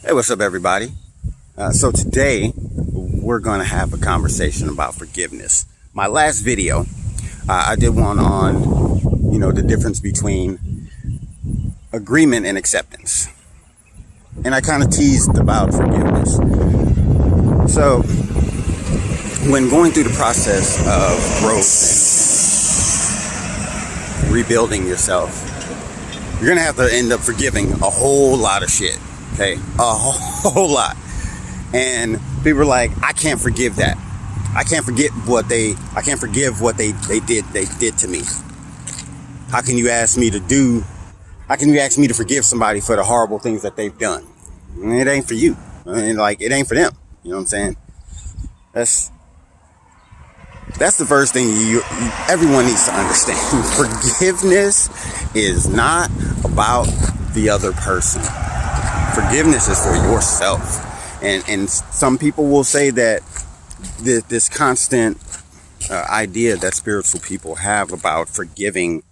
Hey, what's up, everybody? So today we're going to have a conversation about forgiveness. My last video, I did one on, the difference between agreement and acceptance. And I kind of teased about forgiveness. So when going through the process of growth and rebuilding yourself, you're going to have to end up forgiving a whole lot of shit. Okay, a whole lot. And people are like, I can't forgive that. I can't forgive what they did to me. How can you ask me to forgive somebody for the horrible things that they've done? It ain't for you. It ain't for them. You know what I'm saying? That's the first thing everyone needs to understand. Forgiveness is not about the other person. Forgiveness is for yourself. And some people will say that this constant idea that spiritual people have about forgiving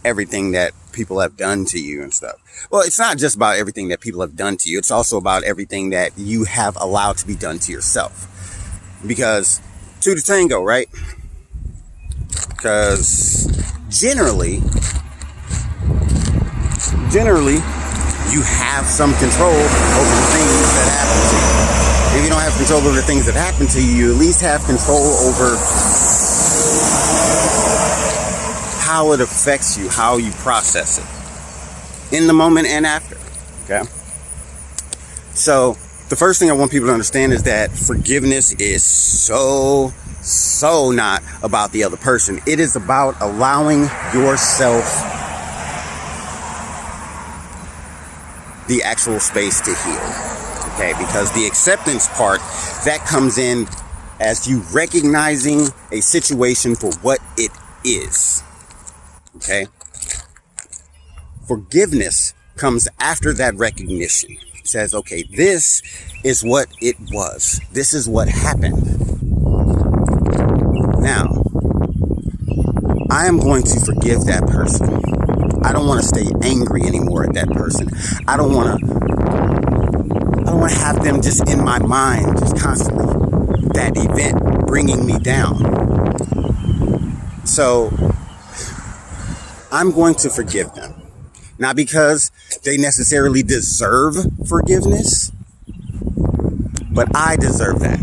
everything that people have done to you and stuff. Well, it's not just about everything that people have done to you. It's also about everything that you have allowed to be done to yourself. Because two to tango, right? Because generally, you have some control over the things that happen to you. If you don't have control over the things that happen to you, you at least have control over how it affects you, how you process it in the moment and after. Okay. So the first thing I want people to understand is that forgiveness is so not about the other person. It is about allowing yourself the actual space to heal. Okay, because the acceptance part, that comes in as you recognizing a situation for what it is. Okay? Forgiveness comes after that recognition. It says, okay, this is what it was. This is what happened. Now, I am going to forgive that person. I don't want to stay angry anymore at that person. I don't want to have them just in my mind, just constantly, that event bringing me down. So I'm going to forgive them. Not because they necessarily deserve forgiveness, but I deserve that.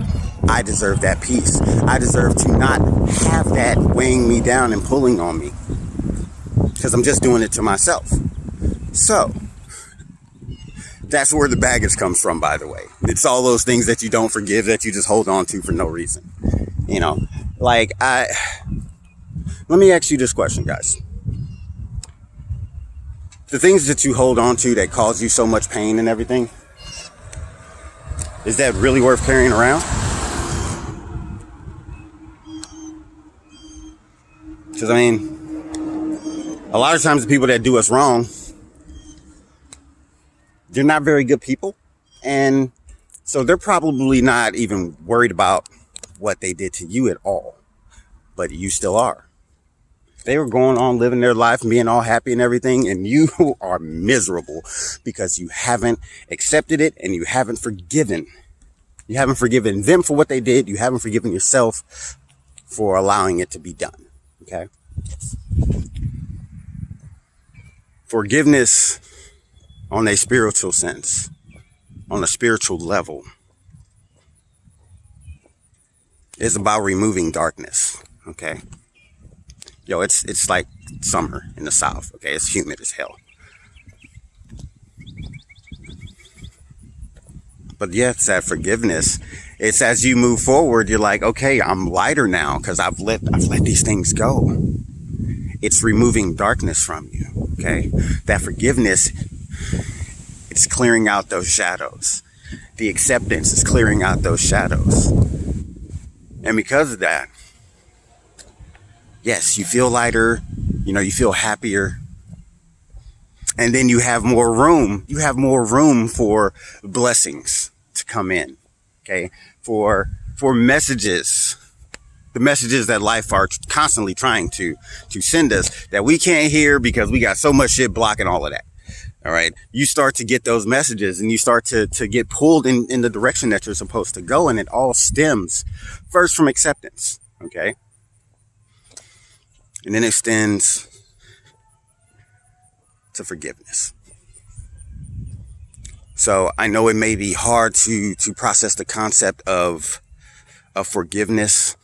I deserve that peace. I deserve to not have that weighing me down and pulling on me. Because I'm just doing it to myself. So, that's where the baggage comes from, by the way. It's all those things that you don't forgive, that you just hold on to for no reason. Let me ask you this question, guys. The things that you hold on to that cause you so much pain and everything, is that really worth carrying around? Because, a lot of times the people that do us wrong, they're not very good people. And so they're probably not even worried about what they did to you at all. But you still are. They were going on living their life and being all happy and everything. And you are miserable because you haven't accepted it and you haven't forgiven. You haven't forgiven them for what they did. You haven't forgiven yourself for allowing it to be done. Okay? Forgiveness on a spiritual sense, on a spiritual level, is about removing darkness. Okay? It's like summer in the South. Okay? It's humid as hell. But yes, that forgiveness, it's as you move forward, you're like, okay, I'm lighter now because I've let these things go. It's removing darkness from you. Okay? That forgiveness, it's clearing out those shadows. The acceptance is clearing out those shadows. And because of that, yes, you feel lighter, you feel happier. And then you have more room. You have more room for blessings to come in. Okay? For messages. The messages that life are constantly trying to send us that we can't hear because we got so much shit blocking all of that. All right. You start to get those messages and you start to get pulled in the direction that you're supposed to go. And it all stems first from acceptance. Okay. And then it extends to forgiveness. So I know it may be hard to process the concept of forgiveness,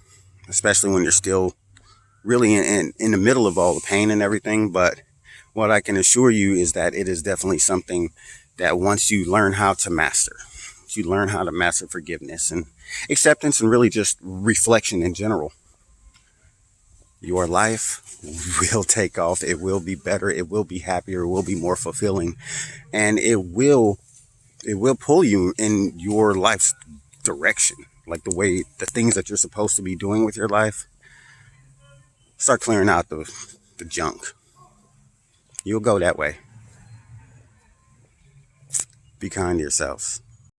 especially when you're still really in the middle of all the pain and everything. But what I can assure you is that it is definitely something that once you learn how to master, you learn how to master forgiveness and acceptance and really just reflection in general, your life will take off. It will be better. It will be happier. It will be more fulfilling. And it will pull you in your life's direction. Like the things that you're supposed to be doing with your life, start clearing out the junk. You'll go that way. Be kind to yourselves.